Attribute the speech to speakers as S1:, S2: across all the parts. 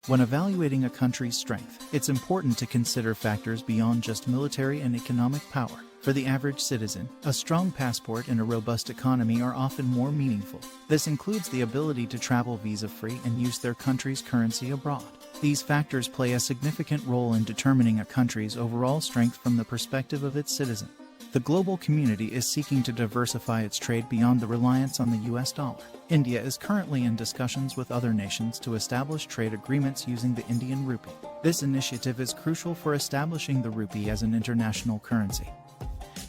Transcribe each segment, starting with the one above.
S1: When evaluating a country's strength, it's important to consider factors beyond just military and economic power. For the average citizen, a strong passport and a robust economy are often more meaningful. This includes the ability to travel visa-free and use their country's currency abroad. These factors play a significant role in determining a country's overall strength from the perspective of its citizens. The global community is seeking to diversify its trade beyond the reliance on the US dollar. India is currently in discussions with other nations to establish trade agreements using the Indian rupee. This initiative is crucial for establishing the rupee as an international currency,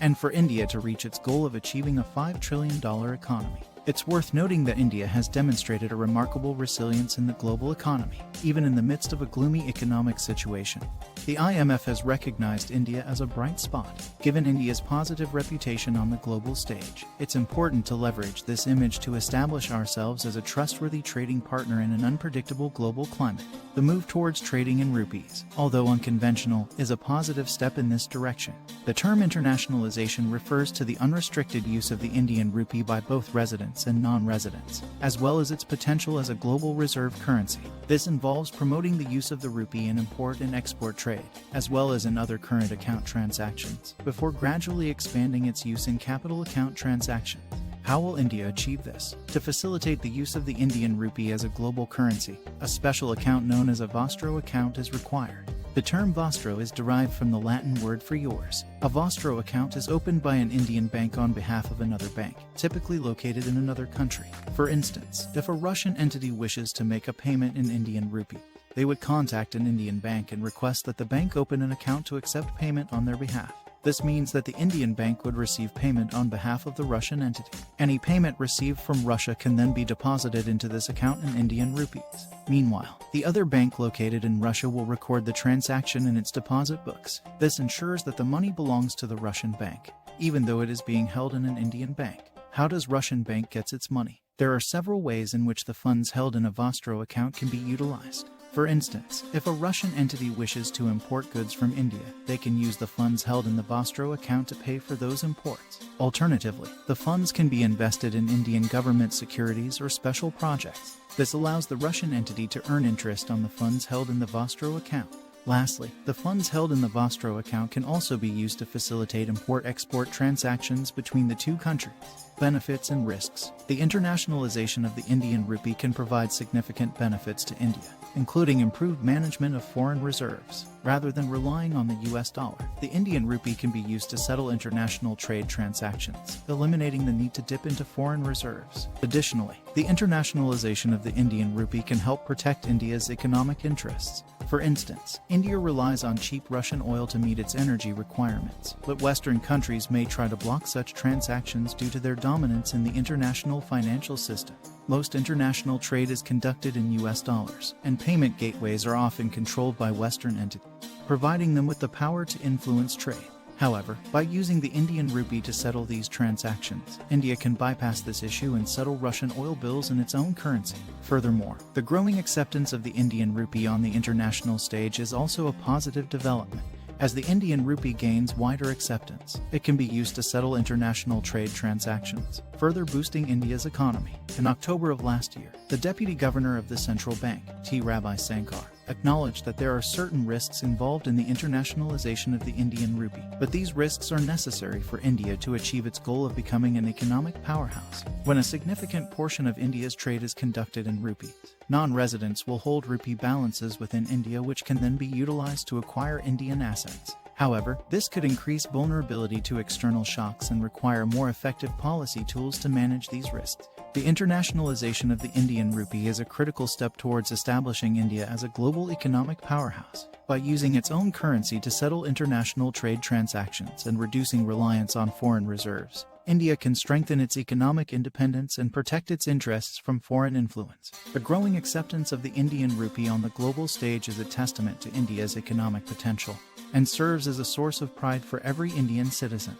S1: and for India to reach its goal of achieving a $5 trillion economy. It's worth noting that India has demonstrated a remarkable resilience in the global economy, even in the midst of a gloomy economic situation. The IMF has recognized India as a bright spot. Given India's positive reputation on the global stage, it's important to leverage this image to establish ourselves as a trustworthy trading partner in an unpredictable global climate. The move towards trading in rupees, although unconventional, is a positive step in this direction. The term internationalization refers to the unrestricted use of the Indian rupee by both residents and non-residents, as well as its potential as a global reserve currency. This involves promoting the use of the rupee in import and export trade, as well as in other current account transactions, before gradually expanding its use in capital account transactions. How will India achieve this? To facilitate the use of the Indian rupee as a global currency, a special account known as a Vostro account is required. The term Vostro is derived from the Latin word for yours. A Vostro account is opened by an Indian bank on behalf of another bank, typically located in another country. For instance, if a Russian entity wishes to make a payment in Indian rupee, they would contact an Indian bank and request that the bank open an account to accept payment on their behalf. This means that the Indian bank would receive payment on behalf of the Russian entity. Any payment received from Russia can then be deposited into this account in Indian rupees. Meanwhile, the other bank located in Russia will record the transaction in its deposit books. This ensures that the money belongs to the Russian bank, even though it is being held in an Indian bank. How does Russian bank gets its money? There are several ways in which the funds held in a Vostro account can be utilized. For instance, if a Russian entity wishes to import goods from India, they can use the funds held in the Vostro account to pay for those imports. Alternatively, the funds can be invested in Indian government securities or special projects. This allows the Russian entity to earn interest on the funds held in the Vostro account. Lastly, the funds held in the Vostro account can also be used to facilitate import-export transactions between the two countries. Benefits and risks. The internationalization of the Indian rupee can provide significant benefits to India, including improved management of foreign reserves. Rather than relying on the US dollar, the Indian rupee can be used to settle international trade transactions, eliminating the need to dip into foreign reserves. Additionally, the internationalization of the Indian rupee can help protect India's economic interests. For instance, India relies on cheap Russian oil to meet its energy requirements, but Western countries may try to block such transactions due to their dominance in the international financial system. Most international trade is conducted in US dollars, and payment gateways are often controlled by Western entities, providing them with the power to influence trade. However, by using the Indian rupee to settle these transactions, India can bypass this issue and settle Russian oil bills in its own currency. Furthermore, the growing acceptance of the Indian rupee on the international stage is also a positive development. As the Indian rupee gains wider acceptance, it can be used to settle international trade transactions, further boosting India's economy. In October of last year, the Deputy Governor of the Central Bank, T. Ravi Shankar, acknowledged that there are certain risks involved in the internationalization of the Indian rupee, but these risks are necessary for India to achieve its goal of becoming an economic powerhouse. When a significant portion of India's trade is conducted in rupees, non-residents will hold rupee balances within India which can then be utilized to acquire Indian assets. However, this could increase vulnerability to external shocks and require more effective policy tools to manage these risks. The internationalization of the Indian rupee is a critical step towards establishing India as a global economic powerhouse. By using its own currency to settle international trade transactions and reducing reliance on foreign reserves, India can strengthen its economic independence and protect its interests from foreign influence. The growing acceptance of the Indian rupee on the global stage is a testament to India's economic potential and serves as a source of pride for every Indian citizen.